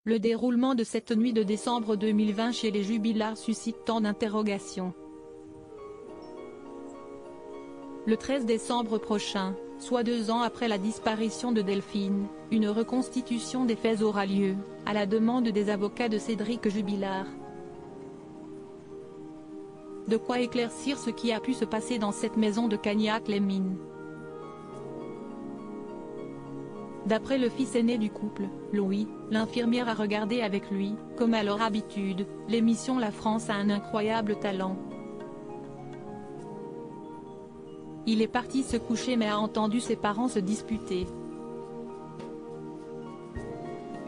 Le déroulement de cette nuit de décembre 2020 chez les Jubillards suscite tant d'interrogations. Le 13 décembre prochain, soit 2 ans après la disparition de Delphine, une reconstitution des faits aura lieu, à la demande des avocats de Cédric Jubillard. De quoi éclaircir ce qui a pu se passer dans cette maison de Cagnac-les-Mines. D'après le fils aîné du couple, Louis, l'infirmière a regardé avec lui, comme à leur habitude, l'émission La France a un incroyable talent. Il est parti se coucher mais a entendu ses parents se disputer.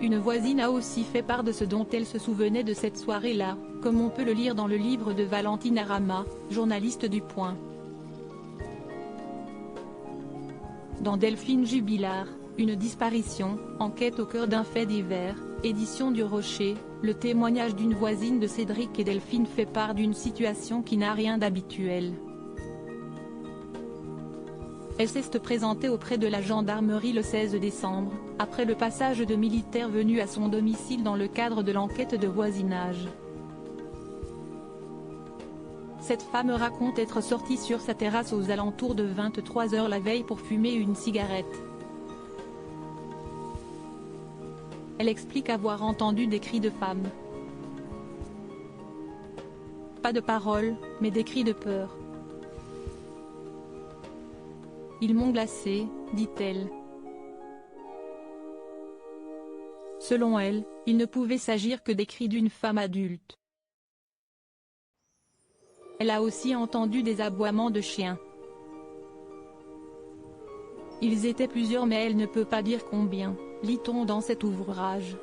Une voisine a aussi fait part de ce dont elle se souvenait de cette soirée-là, comme on peut le lire dans le livre de Valentine Arama, journaliste du Point. Dans Delphine Jubillard, une disparition, enquête au cœur d'un fait divers, édition du Rocher, le témoignage d'une voisine de Cédric et Delphine fait part d'une situation qui n'a rien d'habituel. Elle s'est présentée auprès de la gendarmerie le 16 décembre, après le passage de militaires venus à son domicile dans le cadre de l'enquête de voisinage. Cette femme raconte être sortie sur sa terrasse aux alentours de 23 h la veille pour fumer une cigarette. Elle explique avoir entendu des cris de femmes. Pas de paroles, mais des cris de peur. Ils m'ont glacée, dit-elle. Selon elle, il ne pouvait s'agir que des cris d'une femme adulte. Elle a aussi entendu des aboiements de chiens. Ils étaient plusieurs mais elle ne peut pas dire combien, lit-on dans cet ouvrage.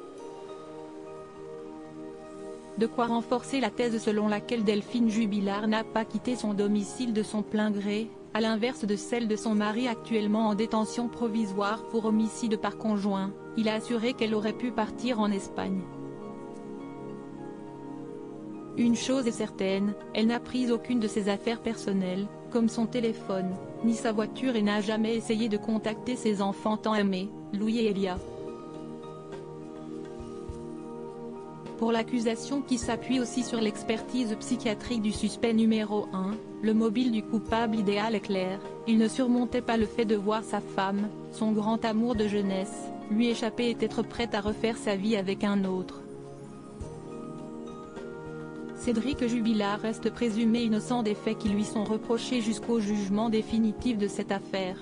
De quoi renforcer la thèse selon laquelle Delphine Jubillard n'a pas quitté son domicile de son plein gré, à l'inverse de celle de son mari actuellement en détention provisoire pour homicide par conjoint. Il a assuré qu'elle aurait pu partir en Espagne. Une chose est certaine, elle n'a pris aucune de ses affaires personnelles, comme son téléphone, ni sa voiture et n'a jamais essayé de contacter ses enfants tant aimés, Louis et Elia. Pour l'accusation qui s'appuie aussi sur l'expertise psychiatrique du suspect numéro 1, le mobile du coupable idéal est clair, il ne surmontait pas le fait de voir sa femme, son grand amour de jeunesse, lui échapper et être prête à refaire sa vie avec un autre. Cédric Jubillard reste présumé innocent des faits qui lui sont reprochés jusqu'au jugement définitif de cette affaire.